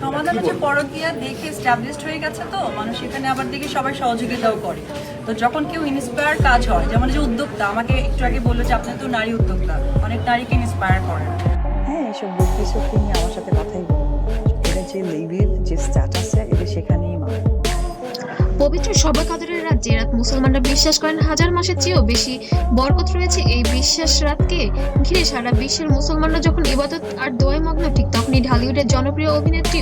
সমাধান হচ্ছে পরকীয়া দেখে এস্টাবলিশড হয়ে গেছে, তো মানুষ এখানে আবার দেখে সবাই সহযোগিতাও করে। তো যখন কেউ ইন্সপায়ার কাজ হয়, যেমন যে উদ্যোক্তা আমাকে একটু আগে বললো যে আপনি তো নারী উদ্যোক্তা, অনেক নারীকে ইন্সপায়ার করেন। হ্যাঁ, এসব ব্যক্তি নিয়ে আমার সাথে কথাই বলবো। এটা যে লিভের যে স্ট্যাটাসে এটা সেখানেই মানে পবিত্র শবে কদরের রাত, যে রাত মুসলমানরা বিশ্বাস করেন হাজার মাসের চেয়েও বেশি বরকত রয়েছে, এই বিশ্বাস রাতকে ঘিরে সারা বিশ্বের মুসলমানরা যখন ইবাদত আর দোয়ায় মগ্ন, ঠিক তখনই ঢালিউডের জনপ্রিয় অভিনেত্রী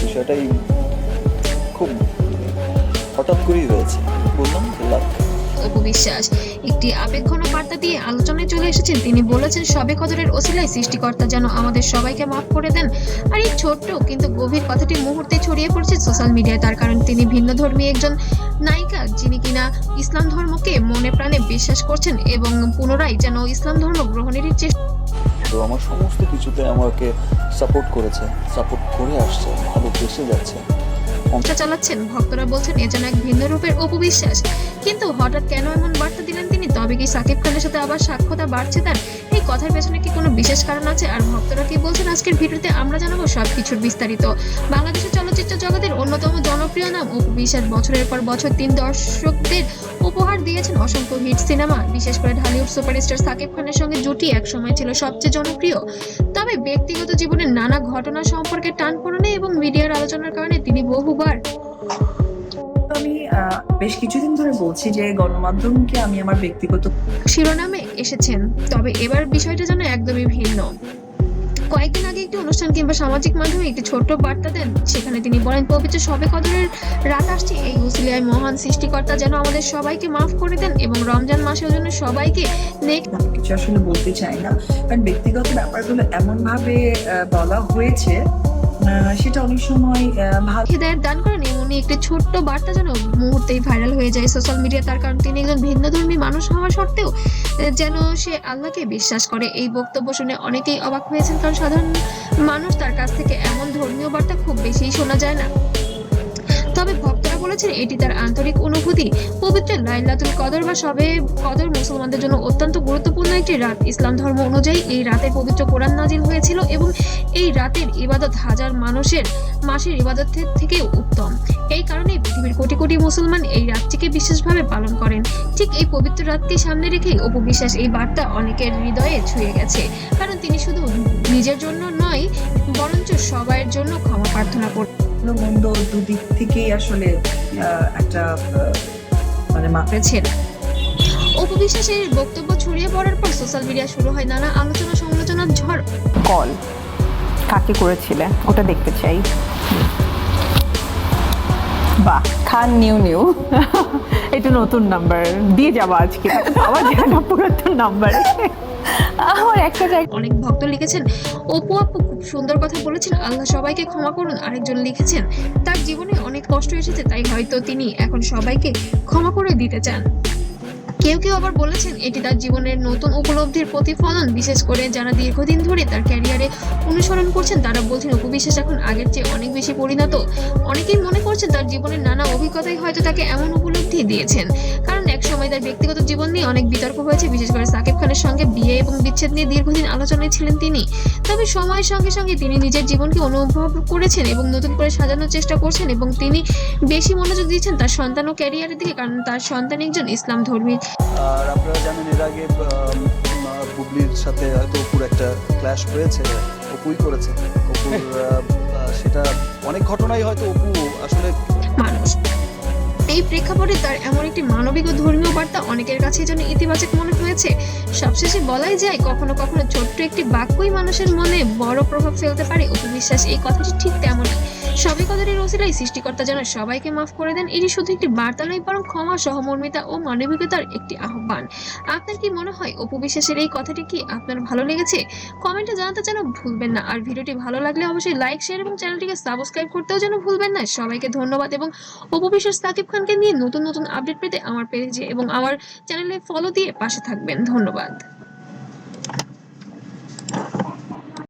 বিষয়টাই খুব হঠাৎ করেই হয়েছে, বললাম লাক। অপু বিশ্বাস একটি আবেগঘন বার্তা দিয়ে আলোচনায় চলে এসেছেন। তিনি বলেছেন, শবে কদরের ওসিলায় সৃষ্টিকর্তা যেন আমাদের সবাইকে মাফ করে দেন। আর এই ছোট্ট কিন্তু গভীর কথাটি মুহূর্তে ছড়িয়ে পড়ছে সোশ্যাল মিডিয়ায়। তার কারণ তিনি ভিন্ন ধর্মী একজন নায়িকা, যিনি কিনা ইসলাম ধর্মকে মনে প্রাণে বিশ্বাস করছেন এবং পুনরায় যেন ইসলাম ধর্ম গ্রহণেরই চেষ্টা তো আমার সমস্ত কিছুতে আমাকে সাপোর্ট করেছে, সাপোর্ট করে আসছে, ভালো বেসে যাচ্ছে। চালাচ্ছেন। ভক্তরা বলছেন এ যেন এক ভিন্ন রূপের অপু বিশ্বাস। কিন্তু হঠাৎ কেন এমন বার্তা দিলেন তিনি? তবে কি সাকিব খানের সাথে আবার সাক্ষাৎ বাড়ছে তার? এই কথার পেছনে কি কোনো বিশেষ কারণ আছে? আর ভক্তরা কি বলছেন আজকের ভিডিওতে আমরা জানাবো সবকিছুর বিস্তারিত। বাংলাদেশের চলচ্চিত্র জগতের অন্যতম জনপ্রিয় নাম অপু বিশ্বাস বছরের পর বছর দর্শকদের উপহার দিয়েছেন অসংখ্য হিট সিনেমা। বিশেষ করে ঢালিউড সুপারস্টার সাকিব খানের সঙ্গে জুটি একসময় ছিল সবচেয়ে জনপ্রিয়। তবে ব্যক্তিগত জীবনের নানা ঘটনা সম্পর্কে টানপোড়েনে এবং মিডিয়ার আলোচনার কারণে তিনি বহুবার আমি বেশ কিছুদিন ধরে বলছি যে গণমাধ্যমকে আমি আমার ব্যক্তিগত শিরোনামে এসেছেন। তবে এবার বিষয়টা যেন একদমই ভিন্ন। কয়েকদিন আগে একটি অনুষ্ঠান কিংবা সামাজিক মাধ্যমে একটি ছোট্ট বার্তা দেন। সেখানে তিনি বলেন, পবিত্র শবে কদরের রাত আসছে, এই উসিলায় মহান সৃষ্টিকর্তা যেন আমাদের সবাইকে মাফ করে দেন এবং রমজান মাসের জন্য সবাইকে নেক কিছু আসলে বলতে চাই না, কারণ ব্যক্তিগত ব্যাপারগুলো এমন ভাবে বলা হয়েছে সেটা অনেক সময় ভালো হৃদয়ের দান করেন। এমনই একটি ছোট্ট বার্তা যেন মুহূর্তেই ভাইরাল হয়ে যায় সোশ্যাল মিডিয়া। তার কারণ তিনি একজন ভিন্নধর্মী মানুষ হওয়া সত্ত্বেও যেন সে আল্লাহকে বিশ্বাস করে। এই বক্তব্য শুনে অনেকেই অবাক হয়েছেন, কারণ সাধারণ মানুষ তার কাছ থেকে এমন ধর্মীয় বার্তা খুব বেশি শোনা যায় না। তবে ভক্তরা বলেছেন এটি তার আন্তরিক অনুভূতি। পবিত্র লাইলাতুল কদর বা শবে কদর মুসলমানদের জন্য অত্যন্ত গুরুত্বপূর্ণ একটি রাত। ইসলাম ধর্ম অনুযায়ী এই রাতে পবিত্র কোরআন নাজিল হয়েছিল এবং এই রাতের ইবাদত হাজার মাসের ইবাদত থেকে উত্তম। এই কারণেই পৃথিবীর কোটি কোটি মুসলমান এই রাতটিকে বিশেষভাবে পালন করেন। ঠিক এই পবিত্র রাতকে সামনে রেখেই অপু বিশ্বাস এই বার্তা অনেকের হৃদয়ে ছুঁয়ে গেছে, কারণ তিনি শুধু নিজের জন্য নয় বরঞ্চ সবার জন্য ক্ষমা প্রার্থনা করেন। মন্দ দুদিক থেকেই আসলে একটা মানে করেছেন। অপু বিশ্বাসের বক্তব্য ছড়িয়ে পড়ার পর সোশ্যাল মিডিয়া শুরু হয় নানা আলোচনা সমালোচনার ঝড়। কল কাকে করেছিলে ওটা দেখতে চাই। বাহ, খান নিউ এটা নতুন নাম্বার দিয়ে যাবো আজকে, আবার জানা পুরাতন নাম্বার। আমার একটা অনেক ভক্ত লিখেছেন, অপু আপু খুব সুন্দর কথা বলেছেন, আল্লাহ সবাইকে ক্ষমা করুন। আরেকজন লিখেছেন, তার জীবনে অনেক কষ্ট এসেছে, তাই হয়তো তিনি এখন সবাইকে ক্ষমা করে দিতে চান। কেউ কেউ আবার বলেছেন এটি তার জীবনের নতুন উপলব্ধির প্রতিফলন। বিশেষ করে যারা দীর্ঘদিন ধরে তার ক্যারিয়ারে অনুসরণ করছেন তারা বলছেন অপু বিশ্বাস এখন আগের চেয়ে অনেক বেশি পরিণত। অনেকেই মনে করছেন তার জীবনের নানা অভিজ্ঞতাই হয়তো তাকে এমন উপলব্ধি দিয়েছেন, কারণ এক সময় তার ব্যক্তিগত জীবন নিয়ে অনেক বিতর্ক হয়েছে। বিশেষ করে সাকিব খানের সঙ্গে বিয়ে এবং বিচ্ছেদ নিয়ে দীর্ঘদিন আলোচনায় ছিলেন তিনি। তবে সময়ের সঙ্গে সঙ্গে তিনি নিজের জীবনকে অনুভব করেছেন এবং নতুন করে সাজানোর চেষ্টা করছেন এবং তিনি বেশি মনোযোগ দিচ্ছেন তার সন্তান ও ক্যারিয়ারের দিকে, কারণ তার সন্তান একজন ইসলাম ধর্মী। আর আপনারা জানেন এর আগে বুবলির সাথে হয়তো অপুর একটা ক্ল্যাশ হয়েছে, অপুই করেছে অপুর সেটা অনেক ঘটনাই হয়তো অপু আসলে মানুষ। এই প্রেক্ষাপটে তার এমন একটি মানবিক ও ধর্মীয় বার্তা অনেকের কাছে যেন ইতিবাচক মনে হয়েছে। সবশেষে বলাই যায়, কখনো কখনো ছোট্ট একটি বাক্যই মানুষের মনে বড় প্রভাব ফেলতে পারে। অপু বিশ্বাস এই কথাটি ঠিক তেমনই। শবে কদরের ওসিলায় সৃষ্টিকর্তা যেন সবাইকে মাফ করে দেন, এটি শুধু একটি বার্তা নয় বরং ক্ষমা, সহমর্মিতা ও মানবিকতার একটি আহ্বান। আপনার কি মনে হয় অপু বিশ্বাসের এই কথাটি কি আপনার ভালো লেগেছে? কমেন্টে জানাতে যেন ভুলবেন না। আর ভিডিওটি ভালো লাগলে অবশ্যই লাইক, শেয়ার এবং চ্যানেলটিকে সাবস্ক্রাইব করতেও যেন ভুলবেন না। সবাইকে ধন্যবাদ এবং অপু বিশ্বাস সাকিব খানকে নিয়ে নতুন নতুন আপডেট পেতে আমার পেজে এবং আমার চ্যানেলে ফলো দিয়ে পাশে থাকবেন। ধন্যবাদ।